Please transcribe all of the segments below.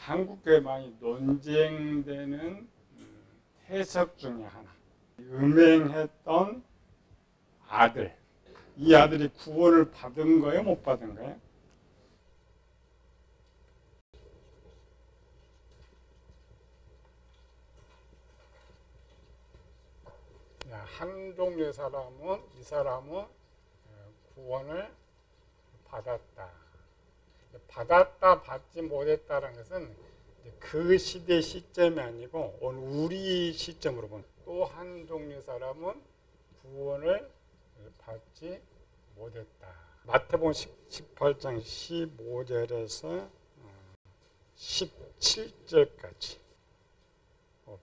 한국교회 많이 논쟁되는 해석 중에 하나. 음행했던 아들. 이 아들이 구원을 받은 거예요? 못 받은 거예요? 한 종류의 사람은 이 사람은 구원을 받았다. 받았다, 받지 못했다라는 것은 그 시대 시점이 아니고 오늘 우리 시점으로 보면 또 한 종류의 사람은 구원을 받지 못했다. 마태복음 18장 15절에서 17절까지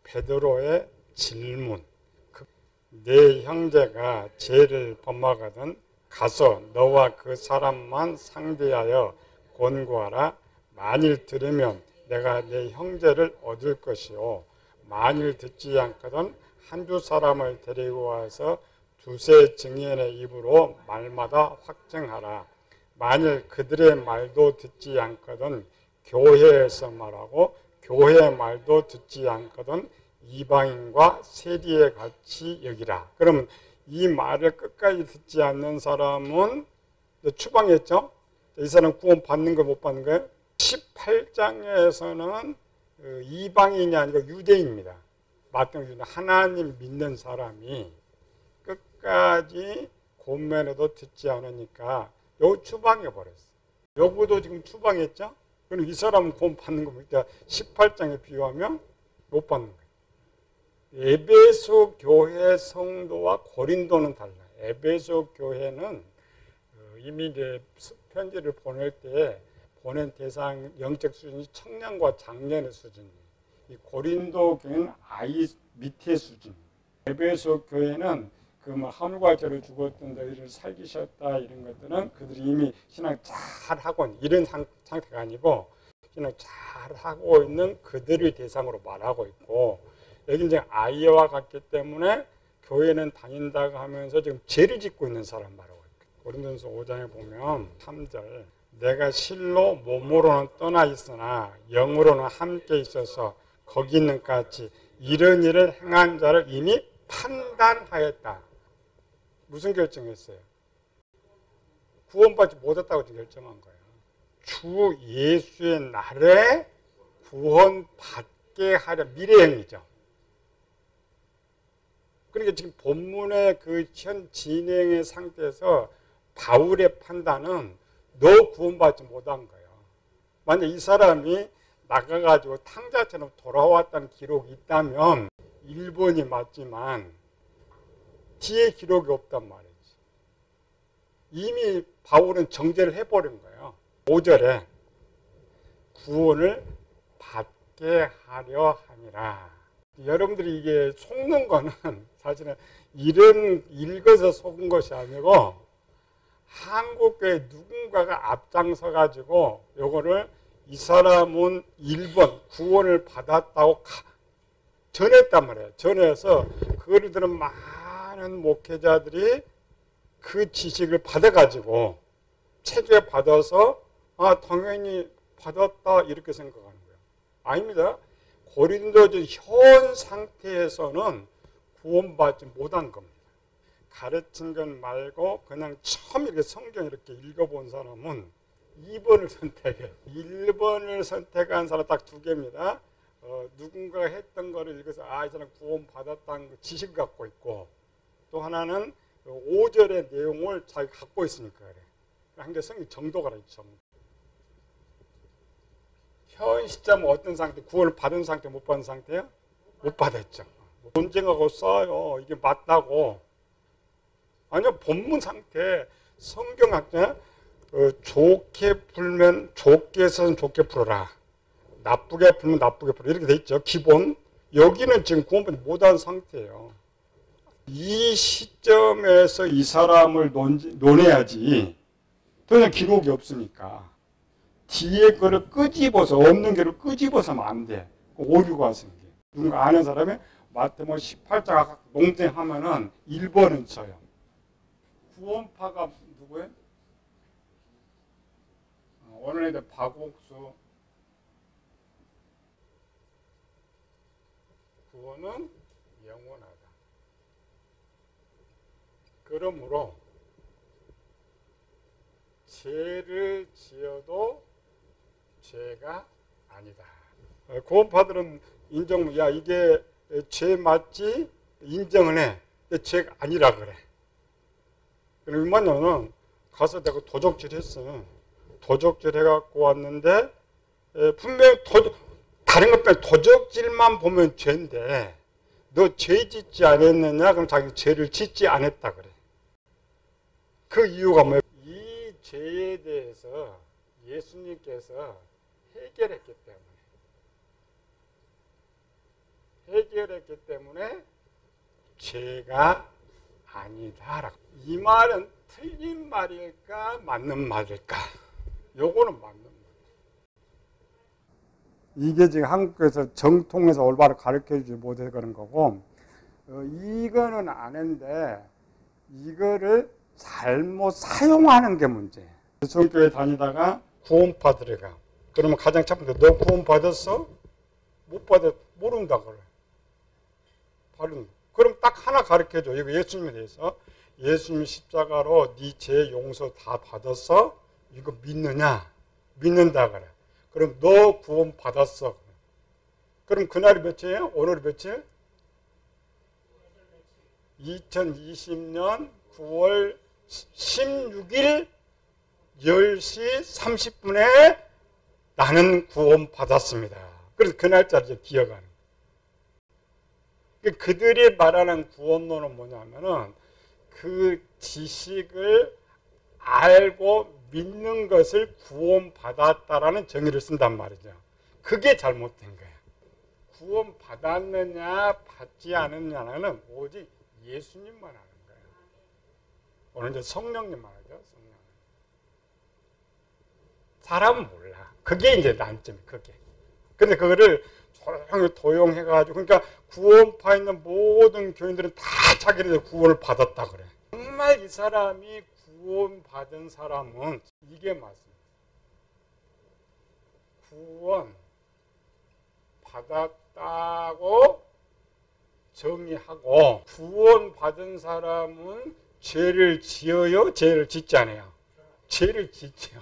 베드로의 질문. 내 형제가 죄를 범하거든 가서 너와 그 사람만 상대하여 권고하라. 만일 들으면 내가 내 형제를 얻을 것이요 만일 듣지 않거든 한두 사람을 데리고 와서 두세 증인의 입으로 말마다 확증하라. 만일 그들의 말도 듣지 않거든 교회에서 말하고 교회의 말도 듣지 않거든 이방인과 세리에 같이 여기라. 그러면 이 말을 끝까지 듣지 않는 사람은 추방했죠. 이 사람 구원 받는 거 못 받는 거예요? 18장에서는 이방인이 아니고 유대인입니다. 마태복음 하나님 믿는 사람이 끝까지 권면해도 듣지 않으니까 요 추방해버렸어요. 요구도 지금 추방했죠? 그럼 이 사람은 구원 받는 겁니다. 18장에 비유하면 못 받는 거예요. 에베소 교회 성도와 고린도는 달라요. 에베소 교회는 이미 이제 편지를 보낼 때 보낸 대상 영적 수준이 청년과 장년의 수준이에요. 이 고린도 교회는 아이 밑의 수준. 에베소 교회는 그 하늘과 죄를 죽었던 너희를 살기셨다 이런 것들은 그들이 이미 신앙 잘 하고 있는 이런 상태가 아니고 신앙 잘 하고 있는 그들의 대상으로 말하고 있고. 여기 이제 아이와 같기 때문에 교회는 다닌다고 하면서 지금 죄를 짓고 있는 사람 말하고 있거든요. 고린도전서 5장에 보면 3절 내가 실로 몸으로는 떠나 있으나 영으로는 함께 있어서 거기 있는 같이 이런 일을 행한 자를 이미 판단하였다. 무슨 결정했어요? 구원받지 못했다고 결정한 거예요. 주 예수의 날에 구원받게 하려 미래형이죠. 그러니까 지금 본문의 그 현 진행의 상태에서 바울의 판단은 너 구원받지 못한 거예요. 만약 이 사람이 나가가지고 탕자처럼 돌아왔다는 기록이 있다면 1번이 맞지만 뒤에 기록이 없단 말이지. 이미 바울은 정죄를 해버린 거예요. 5절에 구원을 받게 하려 함이라. 여러분들이 이게 속는 거는 사실은 이런 읽어서 속은 것이 아니고 한국교회 누군가가 앞장서 가지고 요거를 이 사람은 1번 구원을 받았다고 전했단 말이에요. 전해서 그거를 들은 많은 목회자들이 그 지식을 받아가지고 체계 받아서 아 당연히 받았다 이렇게 생각하는 거예요. 아닙니다. 고린도전 현 상태에서는 구원받지 못한 겁니다. 가르친 것 말고 그냥 처음 이렇게 성경 이렇게 읽어본 사람은 2번을 선택해요. 1번을 선택한 사람 딱 2개입니다. 누군가가 했던 거를 읽어서 아, 이 사람 구원받았다는 지식을 갖고 있고 또 하나는 5절의 내용을 자기가 갖고 있으니까 그래. 한개 성경 정도가 있죠. 현 시점은 어떤 상태? 구원을 받은 상태, 못 받은 상태요? 못 받았죠. 논쟁하고 써요. 이게 맞다고. 아니요, 본문 상태. 성경학자 좋게 풀면 좋게 써서 좋게 풀어라. 나쁘게 풀면 나쁘게 풀어라. 이렇게 돼 있죠. 기본. 여기는 지금 구원받지 못한 상태예요. 이 시점에서 이 사람을 논해야지. 더 이상 기록이 없으니까. 뒤에 거를 끄집어서 없는 게를 끄집어서 하면 안 돼. 오류가 생겨. 누군가 아는 사람이 마태복음 18장 논쟁하면은 1번은 쳐요. 구원파가 누구예요? 오늘 애들 박옥수 구원은 영원하다. 그러므로 죄를 지어도 죄가 아니다. 구원파들은 인정, 야 이게 죄 맞지? 인정을 해. 근데 죄가 아니라 그래. 그럼 얼마냐면 가서 내가 도적질 했어. 도적질 해갖고 왔는데 분명히 다른 것 빼고 도적질만 보면 죄인데 너 죄 짓지 않았느냐? 그럼 자기 죄를 짓지 않았다 그래. 그 이유가 뭐예요? 이 죄에 대해서 예수님께서 해결했기 때문에 죄가 아니다라고. 이 말은 틀린 말일까 맞는 말일까? 요거는 맞는 말. 이게 지금 한국에서 정통에서 올바로 가르쳐주지 못해서 그런 거고, 이거는 아는데 이거를 잘못 사용하는 게 문제예요. 성교회 다니다가 구원 받으러가. 그러면 가장 첫 번째, 너 구원 받았어? 못 받았, 모른다 그래. 그럼 딱 하나 가르쳐줘. 이거 예수님에 대해서. 예수님 십자가로 네 죄 용서 다 받았어? 이거 믿느냐? 믿는다 그래. 그럼 너 구원 받았어. 그럼 그날이 며칠이에요? 오늘이 며칠? 2020년 9월 16일 10시 30분에 나는 구원 받았습니다. 그래서 그 날짜를 기억하는. 그들이 말하는 구원론은 뭐냐면은 그 지식을 알고 믿는 것을 구원받았다라는 정의를 쓴단 말이죠. 그게 잘못된 거예요. 구원받았느냐 받지 않느냐는 오직 예수님만 아는 거예요. 오늘 이제 성령님만 하죠. 성령. 사람은 몰라. 그게 이제 난점이 그게. 근데 그거를 조용히 도용해가지고, 그러니까 구원파 있는 모든 교인들은 다 자기네들 구원을 받았다 그래. 정말 이 사람이 구원받은 사람은 이게 맞습니다. 구원 받았다고 정의하고, 구원받은 사람은 죄를 지어요? 죄를 짓지 않아요? 죄를 짓죠.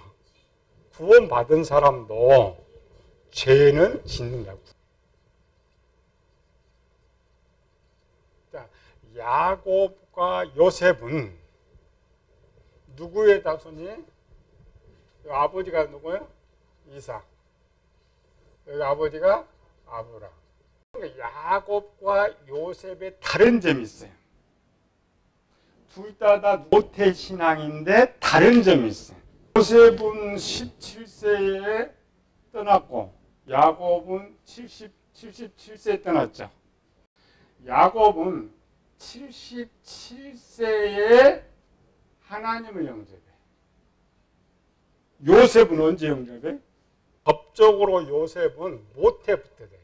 구원받은 사람도 죄는 짓는다고. 자, 야곱과 요셉은 누구의 자손이? 아버지가 누구예요? 이삭. 여기 아버지가 아브라. 야곱과 요셉의 다른 점이 있어요. 둘 다 모태 신앙인데 다른 점이 있어요. 요셉은 17세에 떠났고 야곱은 77세에 떠났죠. 야곱은 77세에 하나님을 영접해. 요셉은 언제 영접해? 법적으로 요셉은 모태부터 돼요.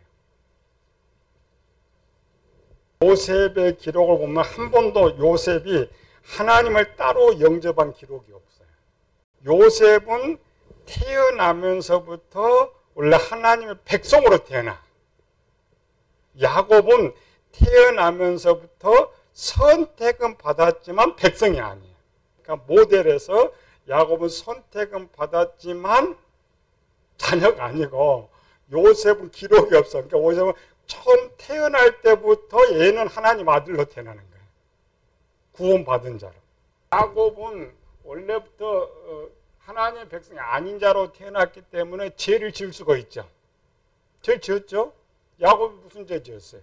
요셉의 기록을 보면 한 번도 요셉이 하나님을 따로 영접한 기록이 없어요. 요셉은 태어나면서부터 원래 하나님의 백성으로 태어나. 야곱은 태어나면서부터 선택은 받았지만 백성이 아니에요. 그러니까 모델에서 야곱은 선택은 받았지만 자녀가 아니고, 요셉은 기록이 없어. 그러니까 요셉은 처음 태어날 때부터 얘는 하나님 아들로 태어나는 거예요. 구원받은 자로. 야곱은 원래부터 하나님의 백성이 아닌 자로 태어났기 때문에 죄를 지을 수가 있죠. 죄를 지었죠? 야곱이 무슨 죄 지었어요?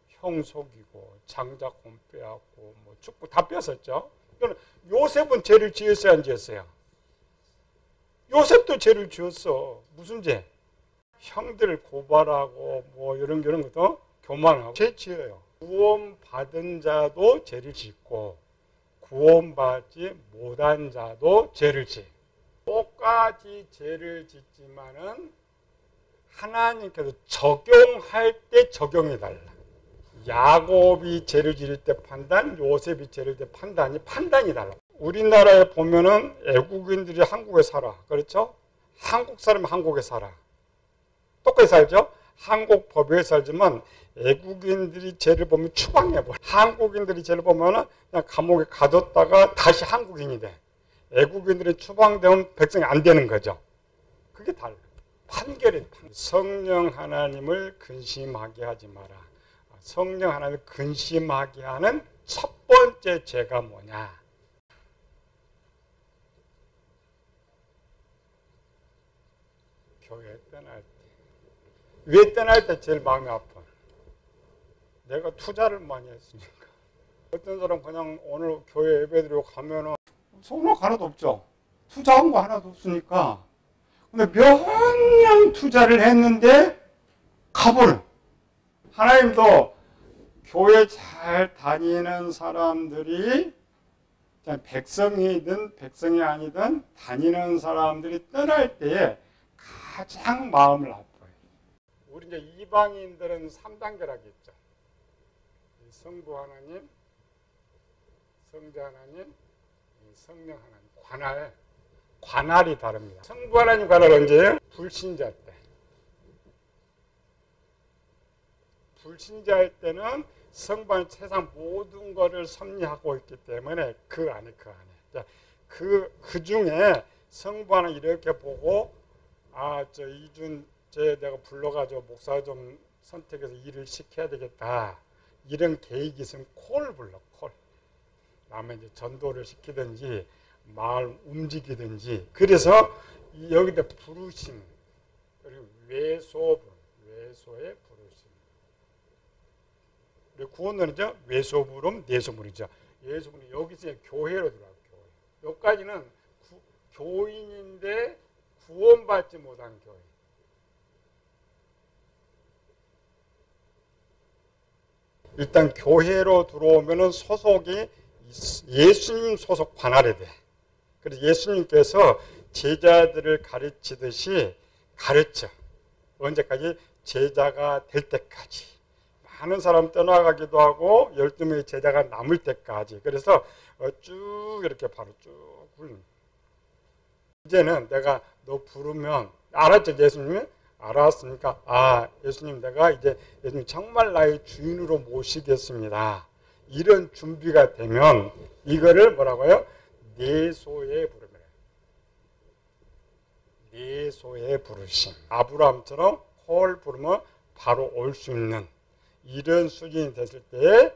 형 속이고 장자권 빼앗고 뭐 축구 다 뺏었죠. 그러니까 요셉은 죄를 지었어요, 안 지었어요? 요셉도 죄를 지었어. 무슨 죄? 형들 고발하고 뭐 이런 것도 교만하고 죄 지어요. 구원받은 자도 죄를 짓고 구원받지 못한 자도 죄를 지. 똑같이 죄를 짓지만은 하나님께서 적용할 때 적용해 달라. 야곱이 죄를 지을 때 판단, 요셉이 죄를 지을 때 판단이 달라. 우리나라에 보면은 애국인들이 한국에 살아. 그렇죠? 한국 사람이 한국에 살아. 똑같이 살죠? 한국 법에 살지만 외국인들이 죄를 보면 추방해버려. 한국인들이 죄를 보면 그냥 감옥에 가뒀다가 다시 한국인이 돼. 외국인들이 추방되면 백성이 안 되는 거죠. 그게 달라요. 판결이 성령 하나님을 근심하게 하지 마라. 성령 하나님을 근심하게 하는 첫 번째 죄가 뭐냐? 교회 떠날 때. 왜 떠날 때 제일 마음이 아파? 내가 투자를 많이 했으니까. 어떤 사람 그냥 오늘 교회 예배드리고 가면은 손으로 하나도 없죠. 투자한 거 하나도 없으니까. 근데 몇 년 투자를 했는데 가버려. 하나님도 교회 잘 다니는 사람들이 백성이든 백성이 아니든 다니는 사람들이 떠날 때에 가장 마음을 아파요. 우리 이제 이방인들은 3단계라고 했죠. 성부 하나님, 성자 하나님, 성령 하나님, 관할이 다릅니다. 성부 하나님 관할 언제예요? 불신자 때. 불신자일 때는 성부는 세상 모든 것을 섭리하고 있기 때문에 그 안에. 그 중에 성부 하나 이렇게 보고 저 이준 쟤 내가 불러가지고 목사 좀 선택해서 일을 시켜야 되겠다. 이런 계획이 있으면 콜 불러, 콜. 다음에 이제 전도를 시키든지 마을 움직이든지. 그래서 여기다 부르심, 그리고 외소의 부르심. 그리고 구원론이죠. 외소부름, 내소부름이죠. 외소부름 여기서 교회로 들어가요. 교회. 여기까지는 교인인데 구원받지 못한 교회. 일단 교회로 들어오면은 소속이 예수님 소속 관할이 돼. 그래서 예수님께서 제자들을 가르치듯이 가르쳐. 언제까지? 제자가 될 때까지. 많은 사람 떠나가기도 하고 12명의 제자가 남을 때까지. 그래서 쭉 이렇게 바로 쭉 굴립니다. 이제는 내가 너 부르면 알았죠? 예수님이? 알았으니까 예수님 내가 이제 예수님 정말 나의 주인으로 모시겠습니다. 이런 준비가 되면 이거를 뭐라고요? 내소의 부름이래요. 내소의 부르심. 아브라함처럼 콜 부르면 바로 올 수 있는 이런 수준이 됐을 때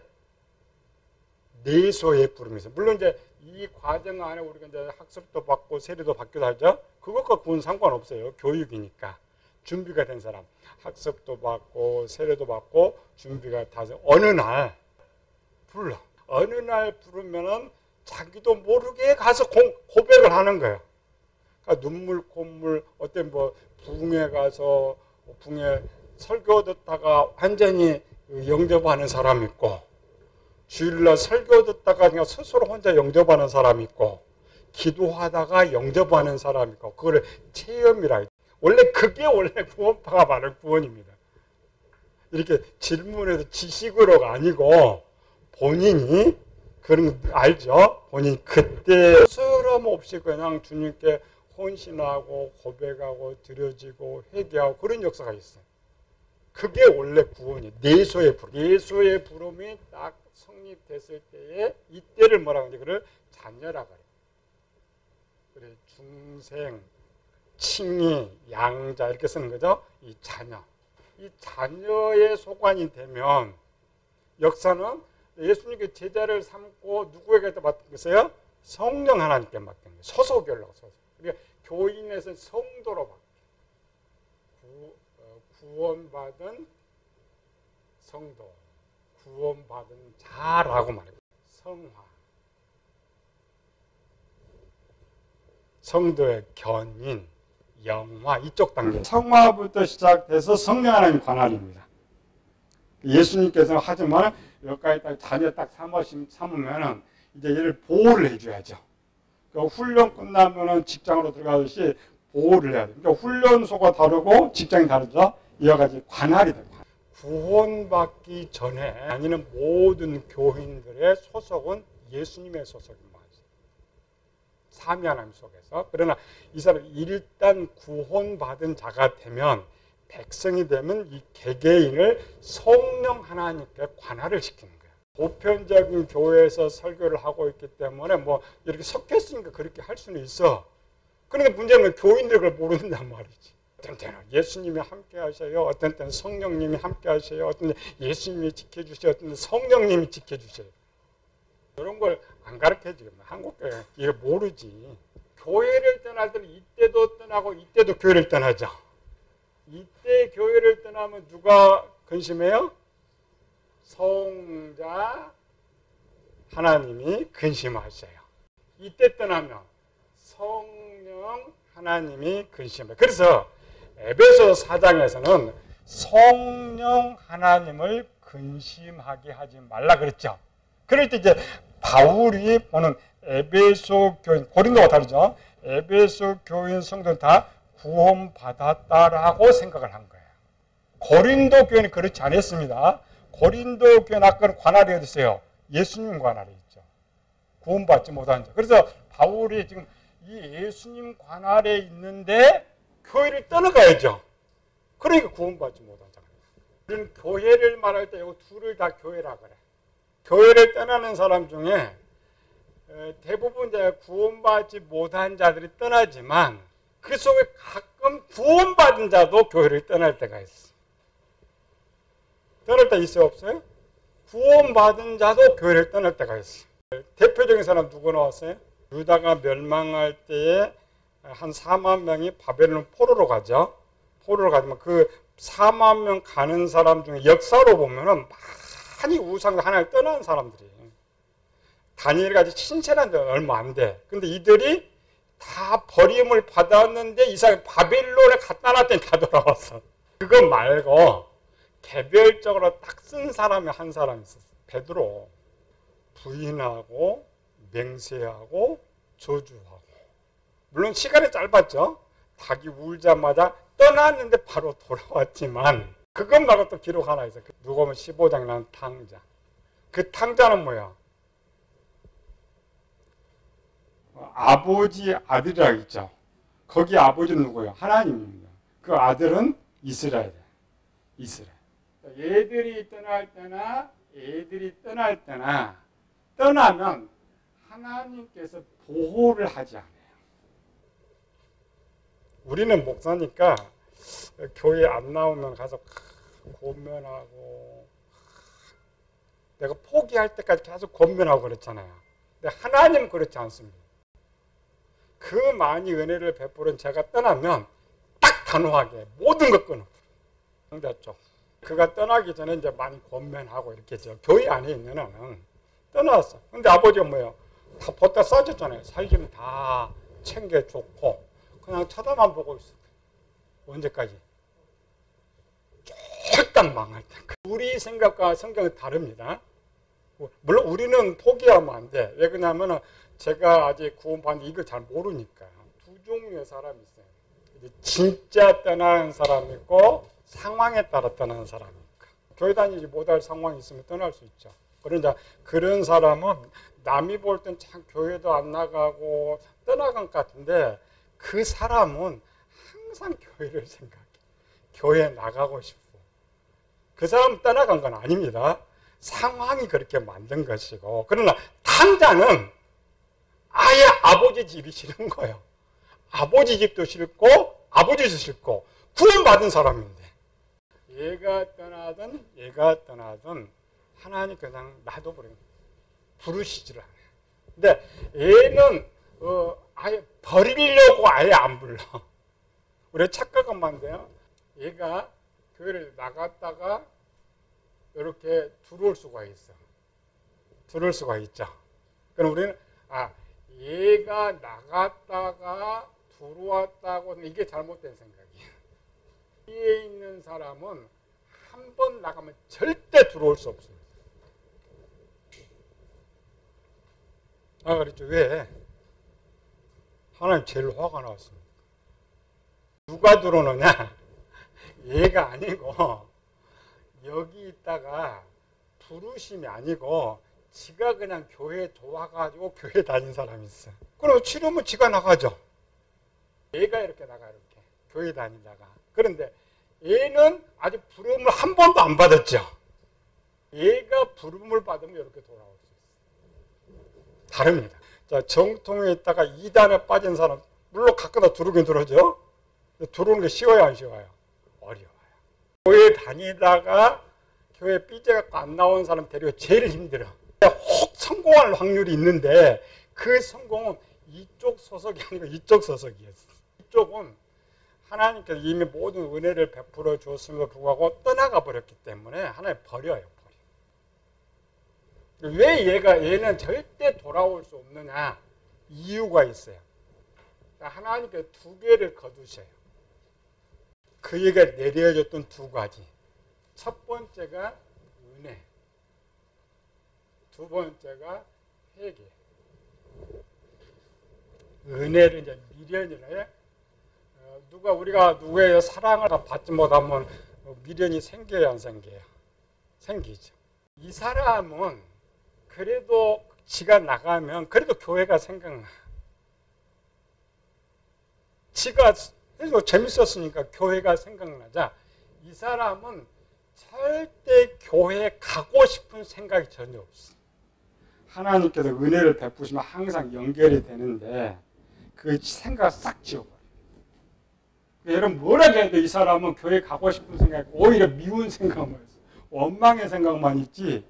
내소의 부름이 있어요. 물론 이제 이 과정 안에 우리가 이제 학습도 받고 세례도 받기도 하죠. 그것과 그건 상관없어요. 교육이니까. 준비가 된 사람. 학습도 받고 세례도 받고 준비가 다 돼서 어느 날 불러. 어느 날 부르면은 자기도 모르게 가서 고백을 하는 거예요. 그러니까 눈물 콧물 어떤 부흥회 가서 부흥회 설교 듣다가 완전히 영접하는 사람 있고 주일날 설교 듣다가 그냥 스스로 혼자 영접하는 사람 있고 기도하다가 영접하는 사람 있고 그거를 체험이라. 그게 원래 구원파가 말하는 구원입니다. 이렇게 질문해서 지식으로가 아니고 본인이 그런 거 알죠? 본인이 그때 스스럼 없이 그냥 주님께 헌신하고 고백하고 드려지고 회개하고 그런 역사가 있어요. 그게 원래 구원이에요. 내소의 부름. 내소의 부름이 딱 성립됐을 때에 이때를 뭐라고 하는지 그걸 자녀라고 해요. 그래 중생, 칭의, 양자 이렇게 쓰는 거죠. 이 자녀. 이 자녀의 소관이 되면 역사는 예수님께 제자를 삼고 누구에게 맡겼어요? 성령 하나님께 맡긴 거예요. 소속이라고 소속. 그러니까 교인에서 성도로 바뀌어요. 구원받은 성도, 구원받은 자라고 말해요. 성화. 성도의 견인, 영화 이쪽 단계. 성화부터 시작돼서 성령 하나님 관할입니다. 예수님께서는 하지만 여기까지 딱 자녀 딱 삼으면은 이제 얘를 보호를 해줘야죠. 그러니까 훈련 끝나면은 직장으로 들어가듯이 보호를 해야 돼요. 그러니까 훈련소가 다르고 직장이 다르죠. 이와 같이 관할이 돼요. 구원받기 전에 다니는 모든 교인들의 소속은 예수님의 소속입니다. 삼위 하나님 속에서. 그러나 이 사람이 일단 구원받은 자가 되면 백성이 되면 이 개개인을 성령 하나님께 관할을 시키는 거예요. 보편적인 교회에서 설교를 하고 있기 때문에 뭐 이렇게 섞였으니까 그렇게 할 수는 있어. 그런데 문제는 교인들 그걸 모른단 말이지. 어떤 때는 예수님이 함께 하셔요. 어떤 때는 성령님이 함께 하셔요. 어떤 때는 예수님이 지켜주셔요. 어떤 때는 성령님이 지켜주셔요. 이런 걸 안 가르쳐주면 한국 교회 이거 모르지. 교회를 떠날 때는 이때도 떠나고 이때도 교회를 떠나죠. 이때 교회를 떠나면 누가 근심해요? 성자 하나님이 근심하셔요. 이때 떠나면 성령 하나님이 근심해요. 그래서 에베소 4장에서는 성령 하나님을 근심하게 하지 말라 그랬죠. 그럴 때 이제 바울이 보는 에베소 교인, 고린도가 다르죠. 에베소 교인 성도는 다 구원받았다라고 생각을 한 거예요. 고린도 교인은 그렇지 않았습니다. 고린도 교인 아까는 관할이 어디 있어요? 예수님 관할이 있죠. 구원받지 못한 자. 그래서 바울이 지금 이 예수님 관할에 있는데 교회를 떠나가야죠. 그러니까 구원받지 못한 자. 우리는 교회를 말할 때 이 둘을 다 교회라 그래. 교회를 떠나는 사람 중에 대부분 이제 구원받지 못한 자들이 떠나지만 그 속에 가끔 구원받은 자도 교회를 떠날 때가 있어. 떠날 때 있어요, 없어요? 구원받은 자도 교회를 떠날 때가 있어. 대표적인 사람 누구 나왔어요? 유다가 멸망할 때에 한 4만 명이 바벨론 포로로 가죠. 포로로 가지만 그 4만 명 가는 사람 중에 역사로 보면은 많이 우상을 하나를 떠나는 사람들이. 다니엘같이 친절한 데는 얼마 안 돼. 근데 이들이 다 버림을 받았는데 이상 바빌론에 갖다 놨더니 다 돌아왔어. 그거 말고 개별적으로 딱 쓴 사람이 한 사람이 있었어. 베드로. 부인하고 맹세하고 저주하고. 물론 시간이 짧았죠. 닭이 울자마자 떠났는데 바로 돌아왔지만 그것 말고 또 기록 하나 있어요. 누가복음 15장에 나온 탕자. 그 탕자는 뭐야? 아버지 아들이라고 있죠. 거기 아버지는 누구예요? 하나님입니다. 그 아들은 이스라엘이에요. 이스라엘. 얘들이 떠날 때나 애들이 떠날 때나 떠나면 하나님께서 보호를 하지 않아요. 우리는 목사니까 교회 안 나오면 가서 권면하고 내가 포기할 때까지 계속 권면하고 그랬잖아요. 근데 하나님은 그렇지 않습니다. 그 많이 은혜를 베푸는 제가 떠나면 딱 단호하게 모든 것 끊어. 상대쪽. 그가 떠나기 전에 이제 많이 권면하고 이렇게 했죠. 교회 안에 있는 애는 떠났어. 근데 아버지가 뭐예요? 다 벗다 싸줬잖아요. 살림 다 챙겨줬고 그냥 쳐다만 보고 있어. 언제까지? 쫄딱 망할 때. 우리 생각과 성경은 다릅니다. 물론 우리는 포기하면 안 돼. 왜 그러냐면 제가 아직 구원받는데 이걸 잘 모르니까. 두 종류의 사람이 있어요. 진짜 떠나는 사람이 있고 상황에 따라 떠나는 사람이 있고. 교회 다니지 못할 상황이 있으면 떠날 수 있죠. 그러나 그런 사람은 남이 볼 땐 참 교회도 안 나가고 떠나간 것 같은데 그 사람은 항상 교회를 생각해. 교회에 나가고 싶고. 그 사람은 떠나간 건 아닙니다. 상황이 그렇게 만든 것이고. 그러나 탕자는 아예 아버지 집이 싫은 거예요. 아버지 집도 싫고 아버지도 싫고 구원받은 사람인데 얘가 떠나든 하나님 그냥 놔둬버려요. 부르시지를 않아요. 근데 얘는 아예 버리려고 아예 안 불러. 우리 착각은 만데요. 얘가 교회를 나갔다가 이렇게 들어올 수가 있어. 들어올 수가 있죠. 그럼 우리는 얘가 나갔다가 들어왔다고 이게 잘못된 생각이에요. 위에 있는 사람은 한 번 나가면 절대 들어올 수 없습니다. 그랬죠. 왜? 하나님 제일 화가 나왔습니다. 누가 들어오느냐? 얘가 아니고 여기 있다가 부르심이 아니고 지가 그냥 교회 좋아가지고 교회 다닌 사람이 있어. 그럼 치료면 지가 나가죠. 얘가 이렇게 나가 이렇게 교회 다니다가. 그런데 얘는 아직 부름을 한 번도 안 받았죠. 얘가 부름을 받으면 이렇게 돌아올 수 있어요. 다릅니다. 자, 정통에 있다가 이단에 빠진 사람, 물론 가끔다 들어오긴 들어오죠. 들어오는 게 쉬워요, 안 쉬워요? 어려워요. 교회 다니다가 교회 삐져갖고 안 나온 사람 데리고 제일 힘들어. 혹 성공할 확률이 있는데 그 성공은 이쪽 소속이 아니고 이쪽 소속이었어. 이쪽은 하나님께서 이미 모든 은혜를 베풀어 주었음에도 불구하고 떠나가 버렸기 때문에 하나님 버려요. 왜 얘는 절대 돌아올 수 없느냐? 이유가 있어요. 하나님께서 두 개를 거두셔요. 그에게 내려줬던 두 가지. 첫 번째가 은혜, 두 번째가 회개. 은혜를 이제 미련이래. 우리가 누구의 사랑을 받지 못하면 미련이 생겨요, 안 생겨요? 생기죠. 이 사람은 그래도 지가 나가면 그래도 교회가 생각나. 지가 그래도 재밌었으니까 교회가 생각나자 이 사람은 절대 교회에 가고 싶은 생각이 전혀 없어. 하나님께서 은혜를 베푸시면 항상 연결이 되는데 그 생각을 싹 지워버려요. 여러분 뭐라 해도 이 사람은 교회 가고 싶은 생각이 오히려 미운 생각만 있어. 원망의 생각만 있지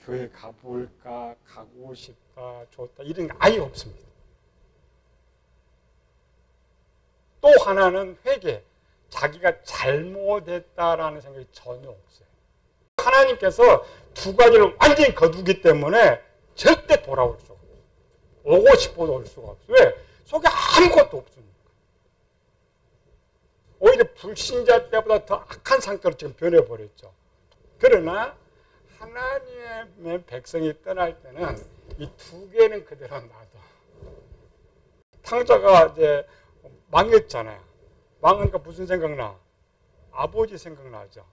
교회 가볼까, 가고 싶다, 좋다 이런 게 아예 없습니다. 또 하나는 회개. 자기가 잘못했다라는 생각이 전혀 없어요. 하나님께서 두 가지를 완전히 거두기 때문에 절대 돌아올 수가 없어요. 오고 싶어도 올 수가 없어요. 왜? 속에 아무것도 없으니까. 오히려 불신자 때보다 더 악한 상태로 지금 변해버렸죠. 그러나 하나님의 백성이 떠날 때는 이 두 개는 그대로 놔둬. 탕자가 이제 망했잖아요. 망하니까 무슨 생각나? 아버지 생각나죠.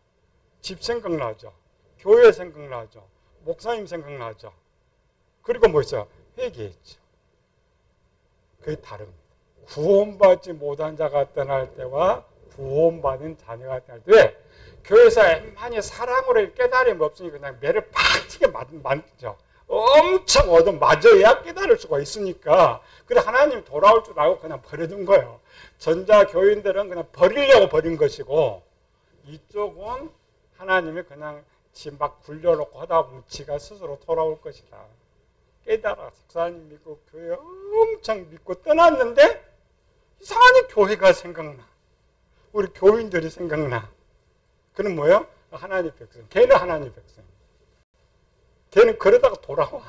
집 생각나죠. 교회 생각나죠. 목사님 생각나죠. 그리고 뭐 있어요? 회개했죠. 그게 다릅니다. 구원받지 못한 자가 떠날 때와 구원받은 자녀가 떠날 때 왜? 교회에서 많이 사랑으로 깨달음이 없으니까 그냥 매를 팍치게 맞죠. 엄청 얻어 맞아야 깨달을 수가 있으니까. 그래 하나님 돌아올 줄 알고 그냥 버려둔 거예요. 전자 교인들은 그냥 버리려고 버린 것이고 이쪽은 하나님이 그냥 지 막 굴려놓고 하다 보면 지가 스스로 돌아올 것이다. 깨달아. 목사님 믿고 교회 엄청 믿고 떠났는데 이상하게 교회가 생각나. 우리 교인들이 생각나. 그는 뭐예요? 하나님 백성. 걔는 하나님 백성. 걔는 그러다가 돌아와.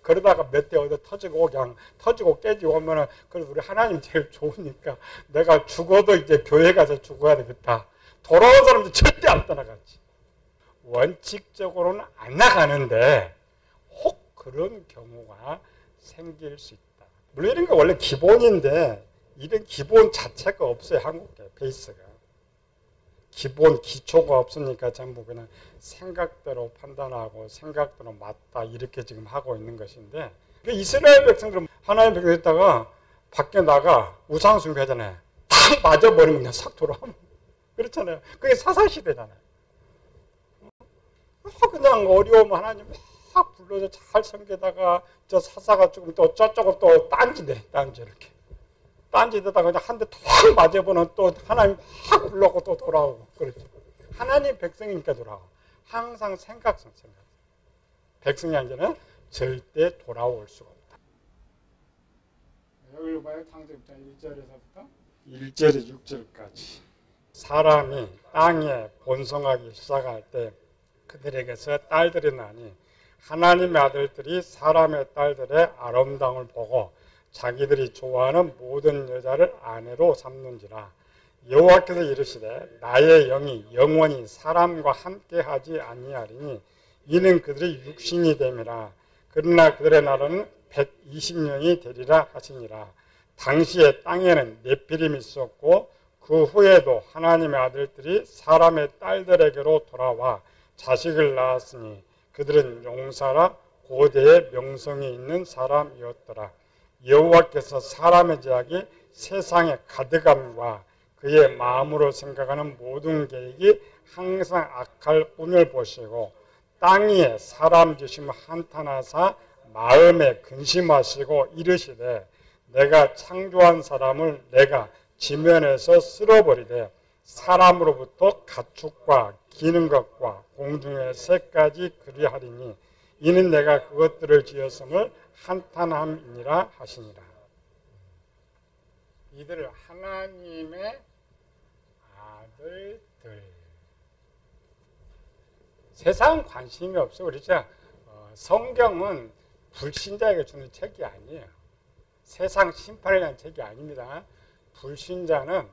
그러다가 몇 대 얻어 터지고 그냥 터지고 깨지고 하면은 그래도 우리 하나님 제일 좋으니까 내가 죽어도 이제 교회 가서 죽어야 되겠다. 돌아온 사람들 절대 안 떠나갔지. 원칙적으로는 안 나가는데 혹 그런 경우가 생길 수 있다. 물론 이런 게 원래 기본인데 이런 기본 자체가 없어요. 한국에 베이스가. 기본 기초가 없으니까 전부 그냥 생각대로 판단하고 생각대로 맞다 이렇게 지금 하고 있는 것인데 이스라엘 백성들은 하나님 백성 있다가 밖에 나가 우상 숭배하잖아요. 탁 맞아버리면 그냥 싹 돌아오면 그렇잖아요. 그게 사사시대잖아요. 그냥 어려우면 하나님 막 불러서 잘 섬기다가 저 사사가 조금 또 저쪽으로 또 딴지네. 딴지 이렇게. 딴지에다가 그냥 한 대 탁 맞아보면 또 하나님 막 불러고 또 돌아오고 그렇죠. 하나님 백성이니까 돌아와. 항상 생각성. 백성이 아니라 절대 돌아올 수가 없다. 여기 봐요. 창세기장 1절에서부터 1절에 6절까지. 사람이 땅에 번성하기 시작할 때 그들에게서 딸들이 나니 하나님의 아들들이 사람의 딸들의 아름다움을 보고 자기들이 좋아하는 모든 여자를 아내로 삼는지라. 여호와께서 이르시되 나의 영이 영원히 사람과 함께하지 아니하리니 이는 그들이 육신이 됨이라. 그러나 그들의 날은 120년이 되리라 하시니라. 당시에 땅에는 네피림이 있었고 그 후에도 하나님의 아들들이 사람의 딸들에게로 돌아와 자식을 낳았으니 그들은 용사라 고대의 명성이 있는 사람이었더라. 여호와께서 사람의 죄악이 세상에 가득함과 그의 마음으로 생각하는 모든 계획이 항상 악할 운을 보시고 땅 위에 사람 지심을 한탄하사 마음에 근심하시고 이르시되 내가 창조한 사람을 내가 지면에서 쓸어버리되 사람으로부터 가축과 기는 것과 공중의 새까지 그리하리니 이는 내가 그것들을 지었음을 한탄함이니라 하시니라. 이들을 하나님의 아들들. 세상 관심이 없어. 그렇죠? 성경은 불신자에게 주는 책이 아니에요. 세상 심판에 대한 책이 아닙니다. 불신자는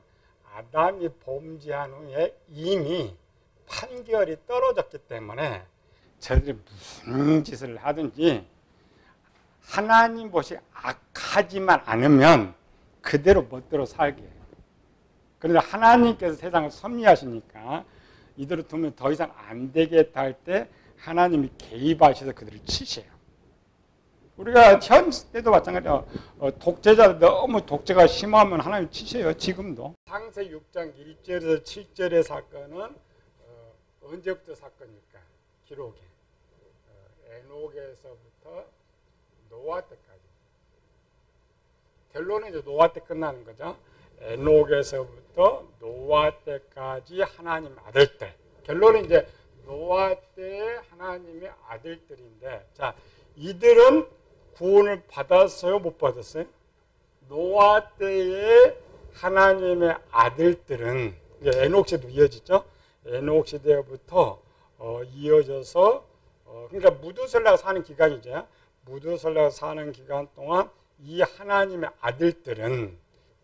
아담이 범죄한 후에 이미 판결이 떨어졌기 때문에 저들이 무슨 짓을 하든지 하나님 보시 악하지만 않으면 그대로 멋대로 살게 해요. 그런데 하나님께서 세상을 섭리하시니까 이대로 두면 더 이상 안 되겠다 할 때 하나님이 개입하셔서 그들을 치세요. 우리가 현 때도 마찬가지로 독재자 너무 독재가 심하면 하나님 치세요. 지금도. 창세 6장 1절에서 7절의 사건은 언제부터 사건일까? 기록에. 에녹에서부터 노아 때까지. 결론은 이제 노아 때 끝나는 거죠. 에녹에서부터 노아 때까지 하나님 아들들. 결론은 이제 노아 때의 하나님의 아들들인데, 자, 이들은 구원을 받았어요? 못 받았어요? 노아 때의 하나님의 아들들은 에녹 시대도 이어지죠. 에녹 시대부터 이어져서 그러니까 무두설라가 사는 기간이죠. 무두설라가 사는 기간 동안 이 하나님의 아들들은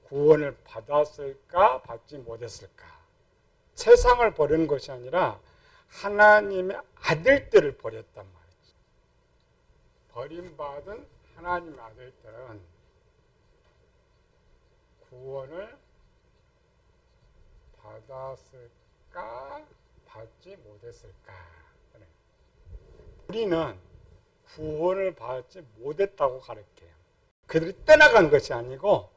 구원을 받았을까 받지 못했을까? 세상을 버리는 것이 아니라 하나님의 아들들을 버렸단 말이죠. 버림받은 하나님의 아들들은 구원을 받았을까 받지 못했을까? 우리는 구원을 받지 못했다고 가르쳐요. 그들이 떠나간 것이 아니고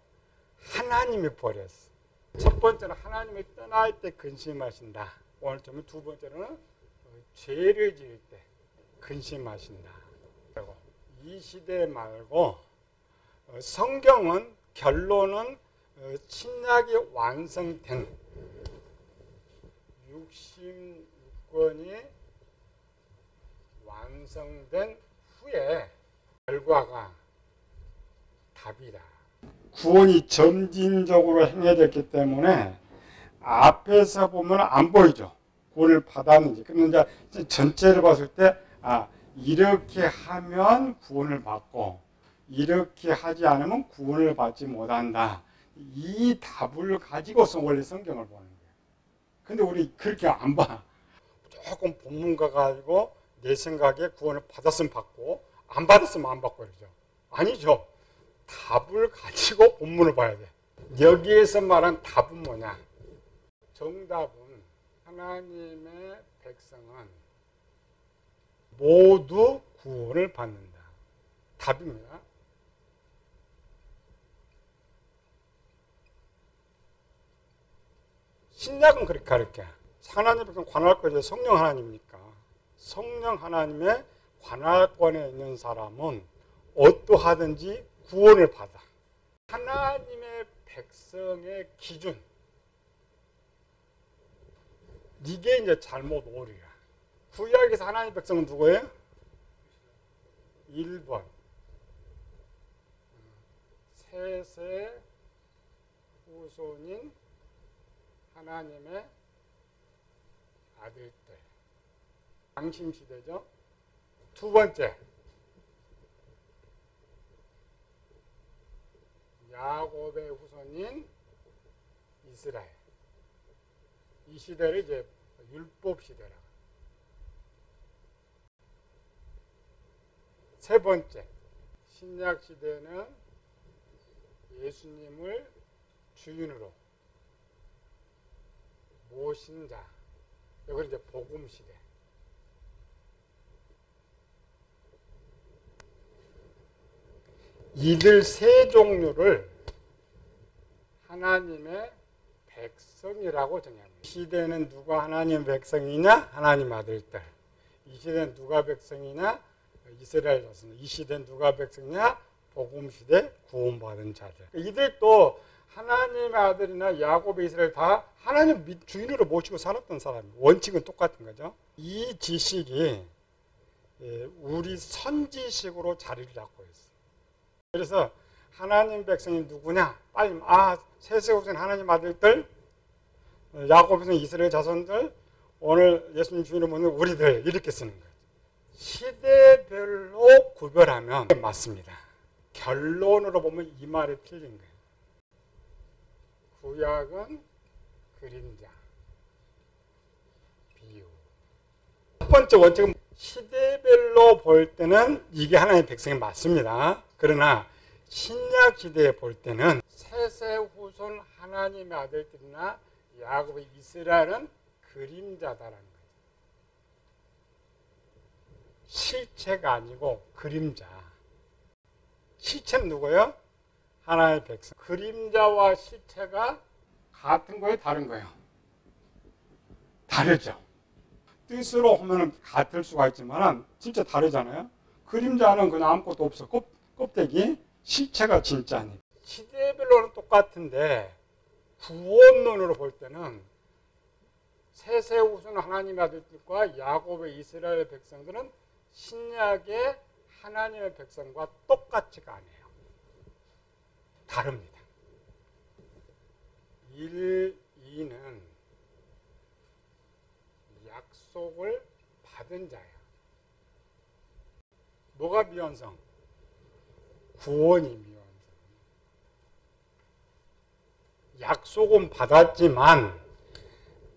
하나님이 버렸어. 첫 번째는 하나님이 떠날 때 근심하신다. 오늘 좀 두 번째는 죄를 지을 때 근심하신다. 그리고 이 시대 말고 성경은 결론은 신약이 완성된 66권이 완성된 후에 결과가 답이다. 구원이 점진적으로 행해졌기 때문에 앞에서 보면 안 보이죠. 구원을 받았는지. 그런데 이제 전체를 봤을 때 이렇게 하면 구원을 받고 이렇게 하지 않으면 구원을 받지 못한다. 이 답을 가지고서 원래 성경을 보는 거예요. 근데 우리 그렇게 안 봐. 조금 본문가 가지고 내 생각에 구원을 받았으면 받고 안 받았으면 안 받고 그러죠. 아니죠. 답을 가지고 본문을 봐야 돼. 여기에서 말한 답은 뭐냐? 정답은 하나님의 백성은 모두 구원을 받는다. 답입니다. 신약은 그렇게 가르쳐. 하나님의 백성 관할권이 성령 하나님이니까 성령 하나님의 관할권에 있는 사람은 어떠하든지 구원을 받아. 하나님의 백성의 기준. 이게 이제 잘못 오류야. 구약에서 하나님의 백성은 누구예요? 1번. 셋의 후손인 하나님의 아들들. 양심시대죠. 두 번째. 야곱의 후손인 이스라엘. 이 시대를 이제 율법 시대라. 세 번째, 신약 시대는 예수님을 주인으로 모신 자. 이건 이제 복음 시대. 이들 세 종류를 하나님의 백성이라고 정의합니다. 이 시대는 누가 하나님 백성이냐? 하나님 아들들. 이 시대는 누가 백성이냐? 이스라엘 자손. 이 시대는 누가 백성이냐? 복음 시대 구원받은 자들. 이들도 하나님의 아들이나 야곱의 이스라엘 다 하나님 주인으로 모시고 살았던 사람이에요. 원칙은 똑같은 거죠. 이 지식이 우리 선지식으로 자리를 잡고 있어요. 그래서 하나님 백성이 누구냐? 빨리 세세우선 하나님 아들들, 야곱에서 이스라엘 자손들, 오늘 예수님 주인으로 모는 우리들 이렇게 쓰는 거예요. 시대별로 구별하면 맞습니다. 결론으로 보면 이 말이 틀린 거예요. 구약은 그림자, 비유. 첫 번째 원칙은 시대별로 볼 때는 이게 하나님의 백성이 맞습니다. 그러나 신약 시대에 볼 때는 세세 후손 하나님의 아들들이나 야곱의 이스라엘은 그림자다라는 거예요. 실체가 아니고 그림자. 실체는 누구예요? 하나님의 백성. 그림자와 실체가 같은 거예요? 다른 거예요? 다르죠. 뜻으로 하면 같을 수가 있지만 진짜 다르잖아요. 그림자는 그냥 아무것도 없어. 껍데기. 실체가 진짜 아니에요. 시대별로는 똑같은데 구원론으로 볼 때는 세세 후손 하나님의 아들들과 야곱의 이스라엘 백성들은 신약의 하나님의 백성과 똑같지가 않아요. 다릅니다. 1, 2는 약속을 받은 자예요. 뭐가 미완성? 구원이 미완성. 약속은 받았지만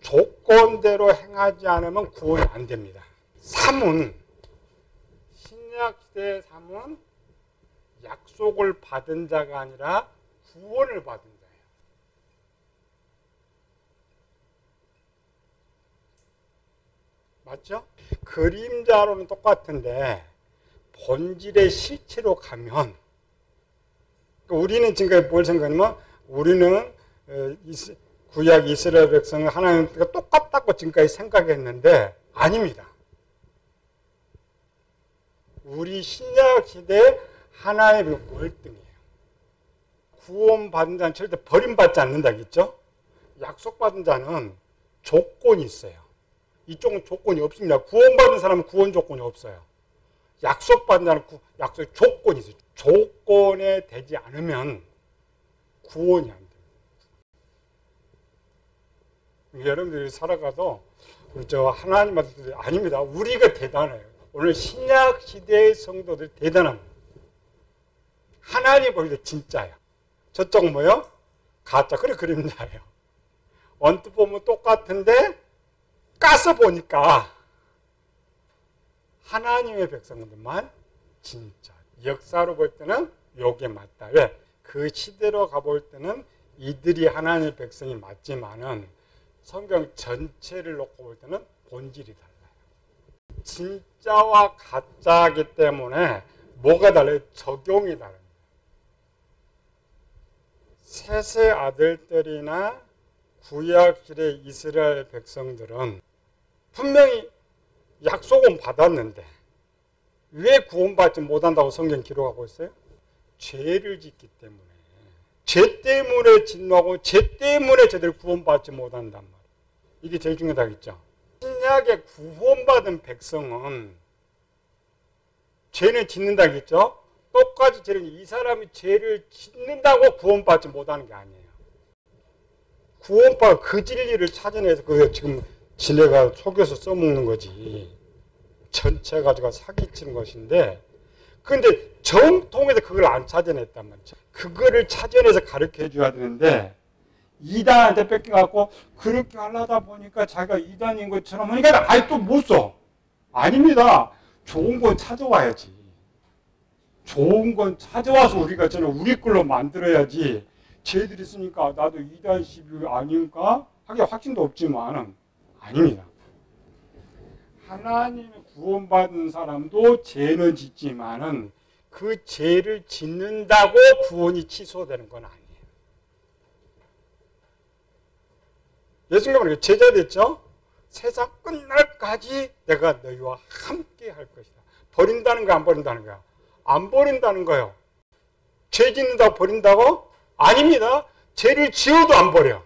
조건대로 행하지 않으면 구원이 안 됩니다. 3은 신약 시대의 3은 약속을 받은 자가 아니라 구원을 받은 자예요. 맞죠? 그림자로는 똑같은데 본질의 실체로 가면 우리는 지금까지 뭘 생각하냐면 우리는 구약 이스라엘 백성은 하나님과 똑같다고 지금까지 생각했는데 아닙니다. 우리 신약 시대 하나님의 월등이에요. 구원받은 자는 절대 버림받지 않는다겠죠? 약속받은 자는 조건이 있어요. 이쪽은 조건이 없습니다. 구원받은 사람은 구원 조건이 없어요. 약속받은 자는 약속 조건이 있어요. 조건에 되지 않으면 구원이 안 돼요. 여러분들이 살아가도 하나님 아들들이 아닙니다. 우리가 대단해요. 오늘 신약 시대의 성도들이 대단합니다. 하나님 볼 때 진짜예요. 저쪽은 뭐요? 가짜. 그래 그림자예요. 언뜻 보면 똑같은데 까서 보니까 하나님의 백성들만 진짜. 역사로 볼 때는 요게 맞다. 왜? 그 시대로 가볼 때는 이들이 하나님의 백성이 맞지만은 성경 전체를 놓고 볼 때는 본질이 달라요. 진짜와 가짜이기 때문에 뭐가 달라요? 적용이 다릅니다. 셋의 아들들이나 구약시대 이스라엘 백성들은 분명히 약속은 받았는데 왜 구원받지 못한다고 성경 기록하고 있어요? 죄를 짓기 때문에. 죄 때문에 진노하고 죄 때문에 제대로 구원받지 못한단 말이에요. 이게 제일 중요하겠죠. 신약에 구원받은 백성은 죄는 짓는다겠죠. 똑같이 죄를 이 사람이 죄를 짓는다고 구원받지 못하는 게 아니에요. 구원받아 그 진리를 찾아내서 그거 지금 지네가 속여서 써먹는 거지. 전체 가지고 사기치는 것인데 그런데 정통에서 그걸 안 찾아냈단 말이죠. 그거를 찾아내서 가르쳐 줘야 되는데 이단한테 뺏겨갖고 그렇게 하려다 보니까 자기가 이단인 것처럼 하니까 아예 또 못 써. 아닙니다. 좋은 건 찾아와야지. 좋은 건 찾아와서 우리가 저는 우리 걸로 만들어야지. 쟤들이 쓰니까 나도 이단 시비 아닌가? 하긴 확신도 없지만 아닙니다. 하나님의 구원받은 사람도 죄는 짓지만은 그 죄를 짓는다고 구원이 취소되는 건 아니에요. 예수님은 제자 됐죠? 세상 끝날까지 내가 너희와 함께 할 것이다. 버린다는 거 안 버린다는 거야? 안 버린다는 거예요. 죄 짓는다고 버린다고? 아닙니다. 죄를 지어도 안 버려.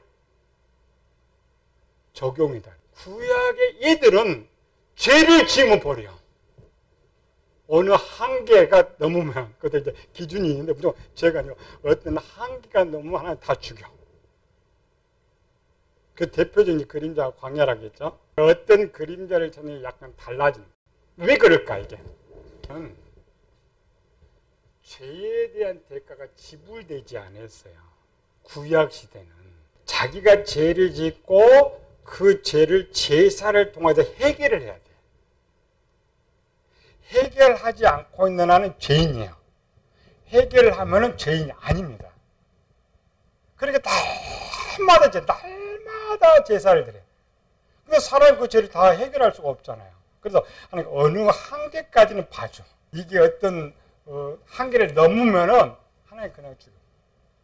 적용이다. 구약의 얘들은 죄를 지으면 버려. 어느 한계가 넘으면, 그때 이제 기준이 있는데, 무조건 죄가 아니고, 어떤 한계가 넘으면 하나님 다 죽여. 그 대표적인 그림자가 광야라겠죠? 어떤 그림자를 전에 약간 달라진. 왜 그럴까, 이게? 죄에 대한 대가가 지불되지 않았어요. 구약 시대는. 자기가 죄를 짓고 그 죄를 제사를 통해서 해결을 해야 돼. 해결하지 않고 있는 한은 죄인이에요. 해결을 하면은 죄인이 아닙니다. 그러니까 날마다 제사를 드려요. 근데 사람이 그 죄를 다 해결할 수가 없잖아요. 그래서 하나님 어느 한계까지는 봐줘. 이게 어떤 한계를 넘으면은 하나님 그냥 죽여.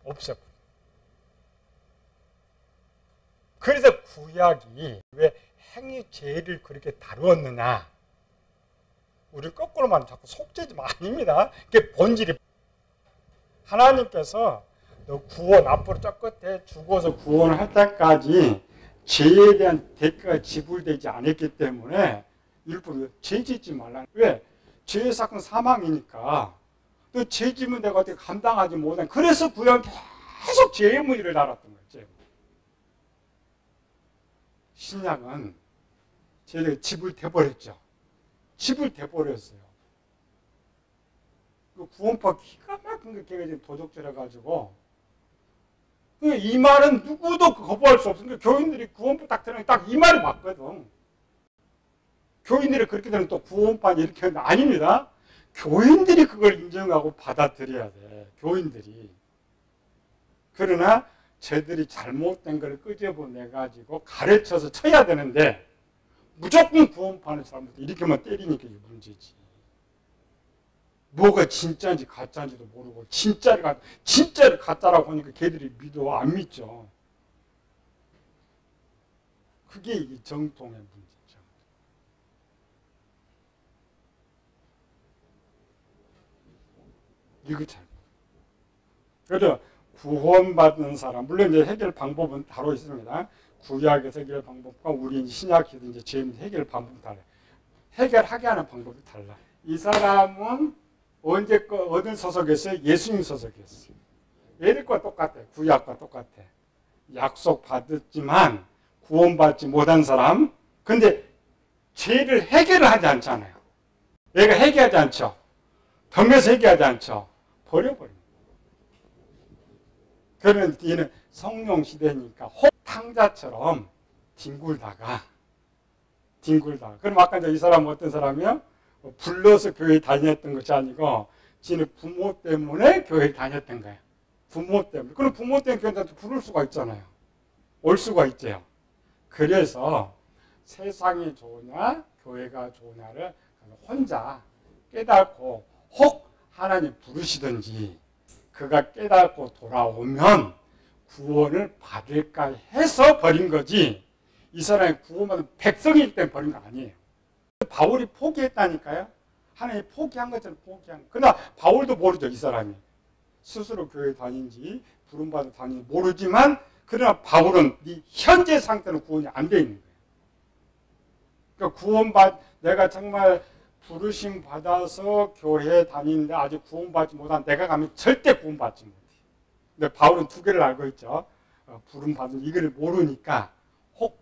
없애. 그래서 구약이 왜 행위 죄를 그렇게 다루었느냐? 우리 거꾸로 말하면 자꾸 속죄지만 아닙니다. 그게 본질이. 하나님께서 너 구원 앞으로 저 끝에 죽어서 구원을 할 때까지 죄에 대한 대가가 지불되지 않았기 때문에 일부러 죄 짓지 말라. 왜? 죄의 사건 사망이니까. 또 죄 지면 내가 어떻게 감당하지 못한. 그래서 구약은 계속 죄의 무리를 달았던 거지. 신약은 죄가 지불돼버렸죠. 지불돼버렸어요. 그 구원파 기가 막힌 게 걔가 지금 도적질해가지고 이 말은 누구도 거부할 수 없으니까 교인들이 구원파 딱 들으면 딱 이 말이 맞거든. 교인들이 그렇게 되면 또 구원파니 이렇게 하는 거 아닙니다. 교인들이 그걸 인정하고 받아들여야 돼. 교인들이. 그러나 쟤들이 잘못된 걸 끄집어내가지고 가르쳐서 쳐야 되는데 무조건 구원파는 잘못 이렇게만 때리니까 이게 문제지. 뭐가 진짜인지 가짜인지도 모르고 진짜를 가짜라고 하니까 걔들이 믿어 안 믿죠. 그게 이게 정통의 문제죠. 이거 잘. 그래서 구원받는 사람, 물론 이제 해결 방법은 따로 있습니다. 구약에서 해결 방법과 우리 신약에서 이제 죄 해결 방법이 달라요. 해결하게 하는 방법이 달라. 이 사람은 언제 어떤 소속이었어요? 예수님 소속이었어요. 얘들과 똑같아. 구약과 똑같아. 약속 받았지만 구원받지 못한 사람. 근데 죄를 해결을 하지 않잖아요. 얘가 해결하지 않죠. 덤에서 해결하지 않죠. 버려버립니다. 그러면 얘는 성령 시대니까 혹탕자처럼 뒹굴다가. 그럼 아까 이 사람은 어떤 사람이요? 불러서 교회 다녔던 것이 아니고 지는 부모 때문에 교회 다녔던 거예요. 부모 때문에. 그럼 부모 때문에 교회한테 부를 수가 있잖아요. 올 수가 있죠. 그래서 세상이 좋으냐 교회가 좋으냐를 혼자 깨닫고 혹 하나님 부르시든지 그가 깨닫고 돌아오면 구원을 받을까 해서 버린 거지 이 사람이 구원받은 백성이기 때문에 버린 거 아니에요. 바울이 포기했다니까요. 하나님이 포기한 것처럼 포기한. 그러나 바울도 모르죠. 이 사람이. 스스로 교회 다닌지 부름받아 다닌지 모르지만 그러나 바울은 네 현재 상태는 구원이 안 돼 있는 거예요. 그러니까 내가 정말 부르심 받아서 교회에 다니는데 아직 구원받지 못한 내가 가면 절대 구원받지 못해. 근데 바울은 두 개를 알고 있죠. 부름 받은 이거를 모르니까 혹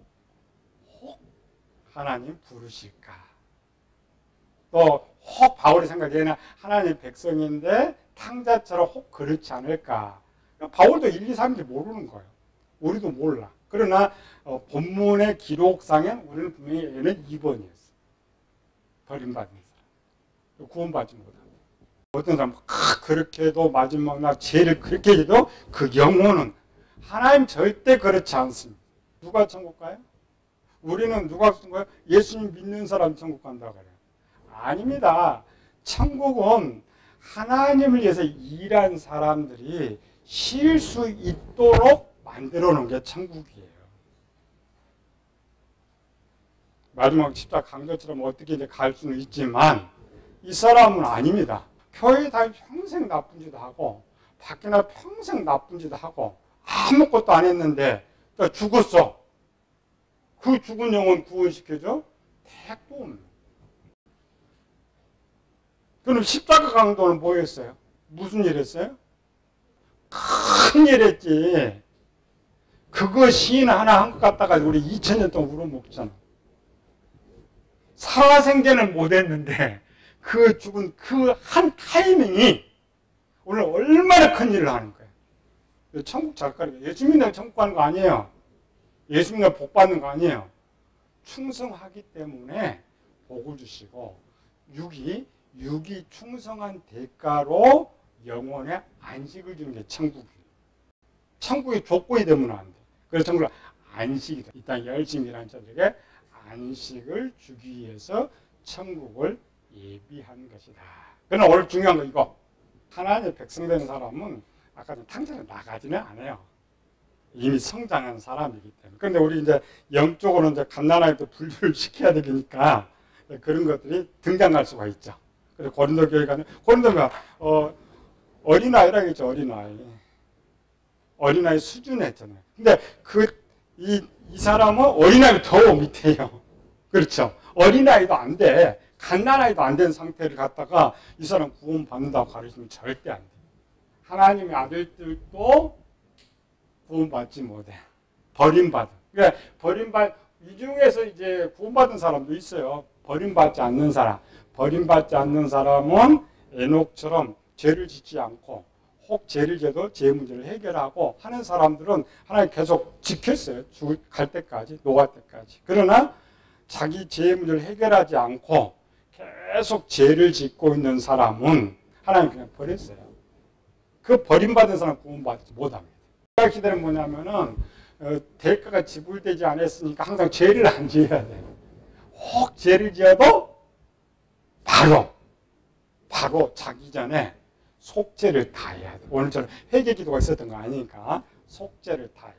하나님 부르실까. 또 혹 바울이 생각에는 하나님 백성인데 탕자처럼 혹 그렇지 않을까. 바울도 1, 2, 3인지 모르는 거예요. 우리도 몰라. 그러나 본문의 기록상엔 우리는 분명히 얘는 2번이었어. 버림받은 사람. 구원받지 못하고. 어떤 사람은 그렇게 해도 마지막 날 죄를 그렇게 해도 그 영혼은 하나님 절대 그렇지 않습니다. 누가 천국 가요? 우리는 누가 쓴 거예요? 예수님 믿는 사람 천국 간다 그래요. 아닙니다. 천국은 하나님을 위해서 일한 사람들이 쉴 수 있도록 만들어 놓은 게 천국이에요. 마지막 십자가 간 것처럼 어떻게 이제 갈 수는 있지만 이 사람은 아닙니다. 교회 다니 평생 나쁜 짓 하고 밖에 나 평생 나쁜 짓 하고 아무것도 안 했는데 죽었어. 그 죽은 영혼 구원시켜줘? 택도 없는. 그럼 십자가 강도는 뭐였어요? 무슨 일 했어요? 큰 일 했지. 그거 시인 하나 한 것 갖다가 우리 2000년 동안 울어먹잖아. 살아생전을 못했는데 그 죽은 그 한 타이밍이 오늘 얼마나 큰 일을 하는 거예요. 천국 작가리가 예수 믿는 천국 가는 거 아니에요. 예수 믿는 복 받는 거 아니에요. 충성하기 때문에 복을 주시고 육이 충성한 대가로 영혼의 안식을 주는 게 천국이에요. 천국이 조건이 되면 안 돼. 그래서 천국은 안식이다. 이 땅 열심히 일하는 자들에게 안식을 주기 위해서 천국을 예비한 것이다. 그러나 오늘 중요한 거 이거. 하나님의 백성된 사람은 아까 전 탕자를 나가지는 않아요. 이미 성장한 사람이기 때문에. 그런데 우리 이제 영적으로 이제 갓난아이도 분류를 시켜야 되니까 그런 것들이 등장할 수가 있죠. 그래서 고린도 교회 가는 고린도가 어린아이라고 했죠. 어린아이 수준에 했잖아요. 근데 이 사람은 어린아이 더 밑에요. 그렇죠. 어린아이도 안 돼. 갓난아이도 안 된 상태를 갖다가 이 사람 구원 받는다고 가르치면 절대 안 돼. 하나님의 아들들도 구원받지 못해. 버림받은. 그러니까 이 중에서 이제 구원받은 사람도 있어요. 버림받지 않는 사람. 버림받지 않는 사람은 에녹처럼 죄를 짓지 않고 혹 죄를 져도 죄 문제를 해결하고 하는 사람들은 하나님 계속 지켰어요. 갈 때까지, 노갈 때까지. 그러나 자기 죄 문제를 해결하지 않고 계속 죄를 짓고 있는 사람은 하나님 그냥 버렸어요. 그 버림받은 사람 구원받지 못합니다. 그 시대는 뭐냐면은 대가가 지불되지 않았으니까 항상 죄를 안 지어야 돼요. 혹 죄를 지어도 바로 자기 전에 속죄를 다 해야 돼. 오늘처럼 회개기도가 있었던 거 아니니까 속죄를 다 해야 돼.